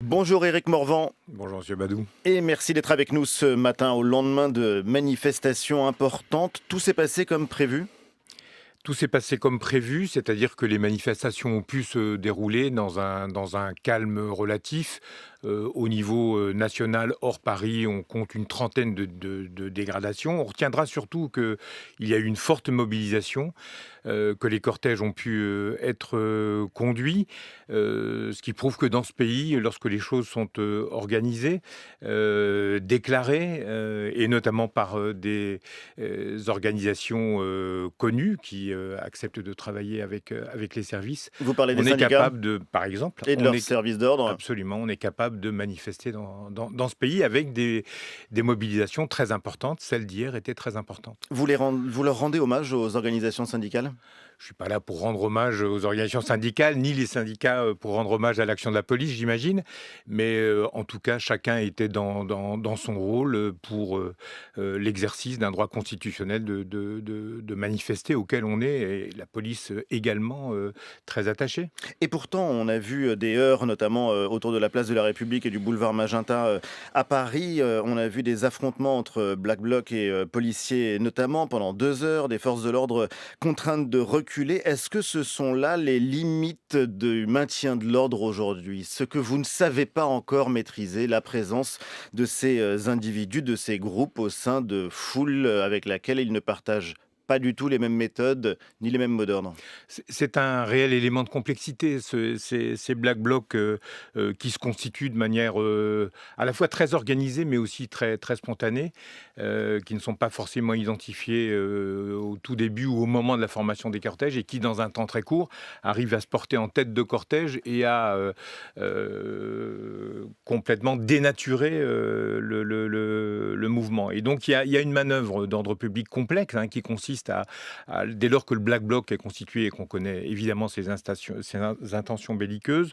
Bonjour Éric Morvan Bonjour Monsieur Badou. et merci d'être avec nous ce matin au lendemain de manifestations importantes. Tout s'est passé comme prévu? Tout s'est passé comme prévu, c'est-à-dire que les manifestations ont pu se dérouler dans un calme relatif. Au niveau national, hors Paris, on compte une trentaine de dégradations. On retiendra surtout qu'il y a eu une forte mobilisation, que les cortèges ont pu être conduits, ce qui prouve que dans ce pays, lorsque les choses sont organisées, déclarées, et notamment par des organisations connues qui acceptent de travailler avec les services. Vous parlez des On est syndicats capable de, par exemple, et de on leurs est services d'ordre. absolument, on est capable de manifester dans ce pays avec des mobilisations très importantes. Celle d'hier était très importante. Vous leur rendez hommage aux organisations syndicales? Je suis pas là pour rendre hommage aux organisations syndicales, ni les syndicats pour rendre hommage à l'action de la police, j'imagine. Mais en tout cas, chacun était dans son rôle pour l'exercice d'un droit constitutionnel de manifester auquel on est, et la police également très attachée. Et pourtant, on a vu des heurts, notamment autour de la place de la République et du boulevard Magenta à Paris. On a vu des affrontements entre Black Bloc et policiers, notamment pendant 2 heures, des forces de l'ordre contraintes de reculer. Est-ce que ce sont là les limites du maintien de l'ordre aujourd'hui? Ce que vous ne savez pas encore maîtriser, la présence de ces individus, de ces groupes au sein de foules avec laquelle ils ne partagent pas du tout les mêmes méthodes ni les mêmes mots d'ordre. C'est un réel élément de complexité, ces Black Blocs qui se constituent de manière à la fois très organisée, mais aussi très, très spontanée, qui ne sont pas forcément identifiés au tout début ou au moment de la formation des cortèges, et qui, dans un temps très court, arrivent à se porter en tête de cortège et à complètement dénaturer le mouvement. Et donc, il y a une manœuvre d'ordre public complexe, hein, qui consiste dès lors que le Black Bloc est constitué et qu'on connaît évidemment ses intentions belliqueuses,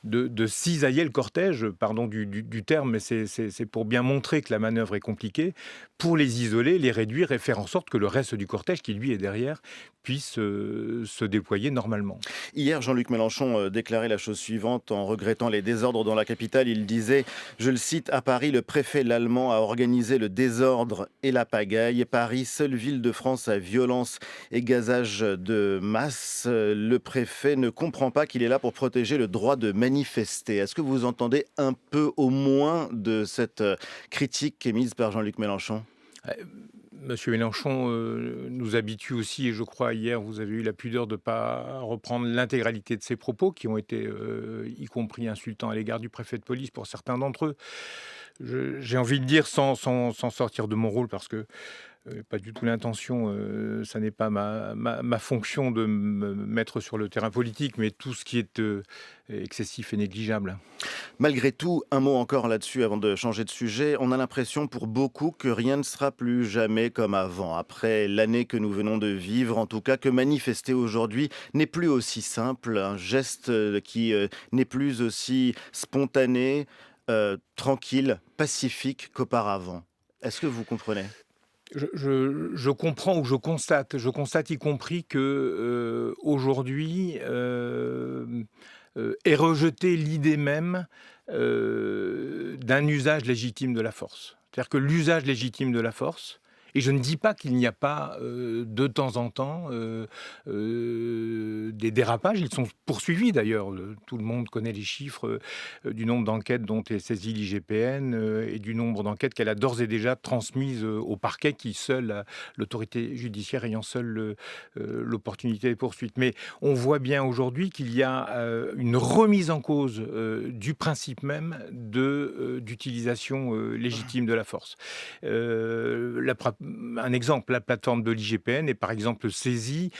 de cisailler le cortège, pardon du terme, mais c'est pour bien montrer que la manœuvre est compliquée, pour les isoler, les réduire et faire en sorte que le reste du cortège, qui lui est derrière, puisse se déployer normalement. Hier, Jean-Luc Mélenchon déclarait la chose suivante en regrettant les désordres dans la capitale. Il disait, je le cite, à Paris, le préfet l'allemand a organisé le désordre et la pagaille. Paris, seule ville de France à violence et gazage de masse. Le préfet ne comprend pas qu'il est là pour protéger le droit de manifester. Est-ce que vous entendez un peu au moins de cette critique émise par Jean-Luc Mélenchon? Monsieur Mélenchon nous habitue aussi, et je crois hier vous avez eu la pudeur de ne pas reprendre l'intégralité de ses propos, qui ont été y compris insultants à l'égard du préfet de police pour certains d'entre eux. J'ai envie de dire, sans sortir de mon rôle, parce que pas du tout l'intention, ça n'est pas ma fonction de me mettre sur le terrain politique, mais tout ce qui est excessif et négligeable. Malgré tout, un mot encore là-dessus avant de changer de sujet. On a l'impression pour beaucoup que rien ne sera plus jamais comme avant. Après l'année que nous venons de vivre, en tout cas, que manifester aujourd'hui n'est plus aussi simple. Un geste qui n'est plus aussi spontané, tranquille, pacifique qu'auparavant. Est-ce que vous comprenez? Je comprends, ou je constate y compris que aujourd'hui est rejetée l'idée même d'un usage légitime de la force. C'est-à-dire que l'usage légitime de la force, et je ne dis pas qu'il n'y a pas de temps en temps des dérapages, ils sont poursuivis d'ailleurs. Tout le monde connaît les chiffres du nombre d'enquêtes dont est saisie l'IGPN et du nombre d'enquêtes qu'elle a d'ores et déjà transmises au parquet, qui seule, l'autorité judiciaire ayant seule l'opportunité des poursuites. Mais on voit bien aujourd'hui qu'il y a une remise en cause du principe même d'utilisation légitime de la force. Un exemple, la plateforme de l'IGPN est par exemple saisie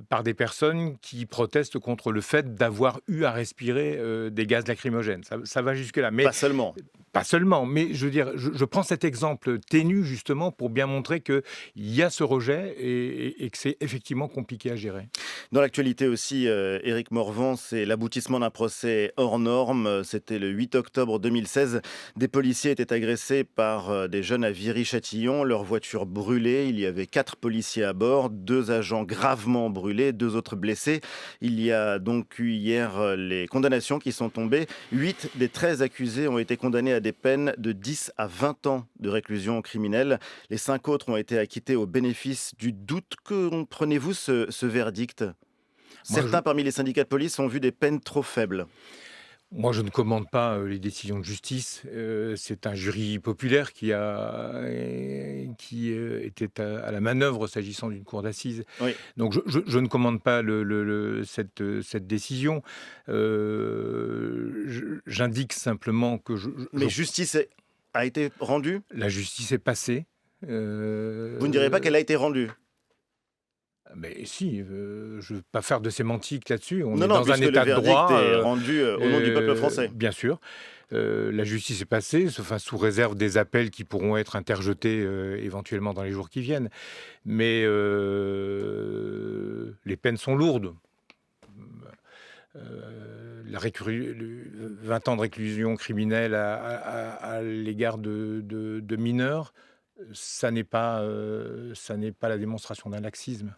par des personnes qui protestent contre le fait d'avoir eu à respirer des gaz lacrymogènes. Ça va jusque-là. Mais Pas seulement. Pas seulement, mais je veux dire, je prends cet exemple ténu justement pour bien montrer qu'il y a ce rejet et que c'est effectivement compliqué à gérer. Dans l'actualité aussi, Éric Morvan, c'est l'aboutissement d'un procès hors norme. C'était le 8 octobre 2016. Des policiers étaient agressés par des jeunes à Viry-Châtillon. Leur voiture brûlée. Il y avait 4 policiers à bord, 2 agents gravement brûlés, 2 autres blessés. Il y a donc eu hier les condamnations qui sont tombées. 8 des 13 accusés ont été condamnés à des peines de 10 à 20 ans de réclusion criminelle. Les 5 autres ont été acquittés au bénéfice du doute. Que comprenez-vous ce verdict? Moi, je, Certains parmi les syndicats de police ont vu des peines trop faibles. Moi, je ne commande pas les décisions de justice. C'est un jury populaire qui était à la manœuvre s'agissant d'une cour d'assises. Oui. Donc, je ne commande pas cette décision. J'indique simplement que Mais justice a été rendue? la justice est passée. Vous ne direz pas qu'elle a été rendue? Mais si, je ne veux pas faire de sémantique là-dessus. On Non, est non, dans un puisque le état de verdict droit. est rendu au nom du peuple français. Bien sûr. La justice est passée, enfin, sous réserve des appels qui pourront être interjetés éventuellement dans les jours qui viennent. Mais les peines sont lourdes. 20 ans de réclusion criminelle à l'égard de mineurs, ça n'est pas la démonstration d'un laxisme.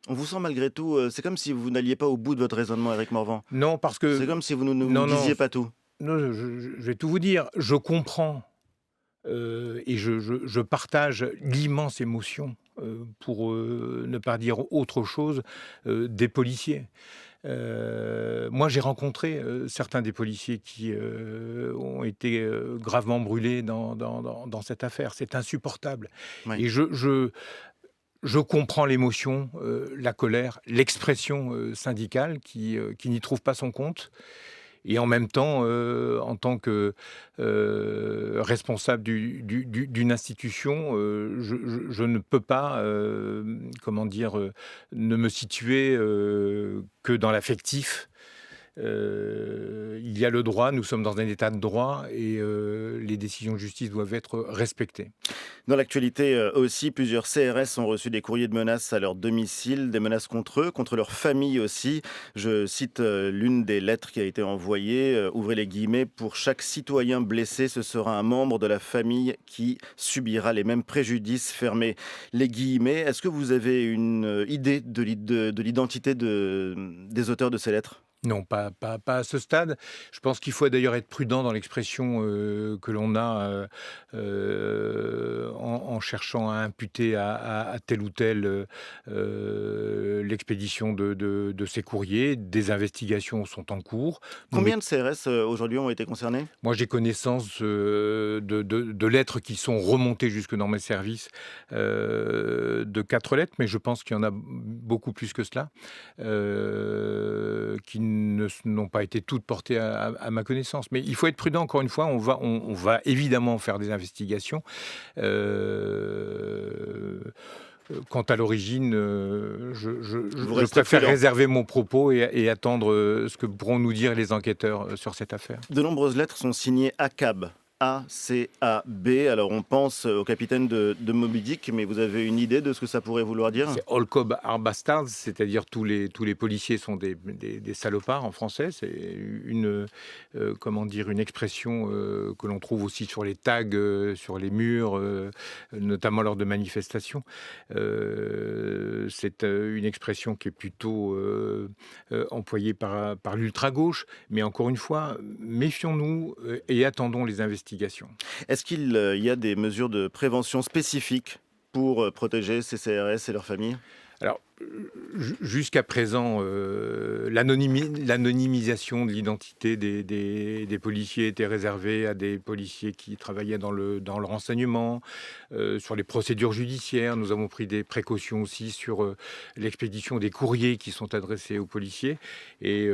On vous sent malgré tout, c'est comme si vous n'alliez pas au bout de votre raisonnement, Éric Morvan. Non, parce C'est que... comme si vous ne nous Non, non, disiez pas tout. non, je vais tout vous dire. Je comprends et je partage l'immense émotion, pour ne pas dire autre chose, des policiers. Moi, j'ai rencontré certains des policiers qui ont été gravement brûlés dans cette affaire. C'est insupportable. Oui. Et je comprends l'émotion, la colère, l'expression syndicale qui n'y trouve pas son compte. Et en même temps, en tant que responsable d'une institution, je ne peux pas, comment dire, ne me situer que dans l'affectif. Il y a le droit, nous sommes dans un état de droit et les décisions de justice doivent être respectées. Dans l'actualité aussi, plusieurs CRS ont reçu des courriers de menaces à leur domicile, des menaces contre eux, contre leur famille aussi. Je cite l'une des lettres qui a été envoyée, ouvrez les guillemets, pour chaque citoyen blessé, ce sera un membre de la famille qui subira les mêmes préjudices, fermez les guillemets. Est-ce que vous avez une idée de l'identité des auteurs de ces lettres? Non, pas à ce stade. Je pense qu'il faut d'ailleurs être prudent dans l'expression que l'on a en cherchant à imputer à tel ou tel l'expédition de ces courriers. Des investigations sont en cours. Combien de CRS aujourd'hui ont été concernés? Moi, j'ai connaissance de lettres qui sont remontées jusque dans mes services, de 4 lettres, mais je pense qu'il y en a beaucoup plus que cela, qui n'ont pas été toutes portées à ma connaissance. Mais il faut être prudent, encore une fois, on va évidemment faire des investigations. Quant à l'origine, Vous je restez préfère prudent. réserver mon propos et attendre ce que pourront nous dire les enquêteurs sur cette affaire. De nombreuses lettres sont signées ACAB. ACAB. Alors on pense au capitaine de Moby Dick, mais vous avez une idée de ce que ça pourrait vouloir dire? C'est all cops are bastards, c'est-à-dire tous les policiers sont des salopards en français. C'est une comment dire, une expression que l'on trouve aussi sur les tags, sur les murs, notamment lors de manifestations. C'est une expression qui est plutôt employée par l'ultra-gauche. Mais encore une fois, méfions-nous et attendons les investigations. Est-ce qu'il y a des mesures de prévention spécifiques pour protéger ces CRS et leurs familles? Alors, jusqu'à présent, l'anonymisation de l'identité des policiers était réservée à des policiers qui travaillaient dans le renseignement, sur les procédures judiciaires. Nous avons pris des précautions aussi sur l'expédition des courriers qui sont adressés aux policiers. Et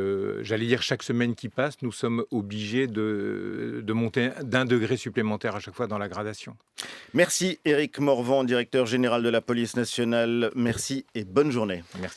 j'allais dire, chaque semaine qui passe, nous sommes obligés de monter d'1 degré supplémentaire à chaque fois dans la gradation. Merci Éric Morvan, directeur général de la police nationale. Merci et bonne journée. Merci.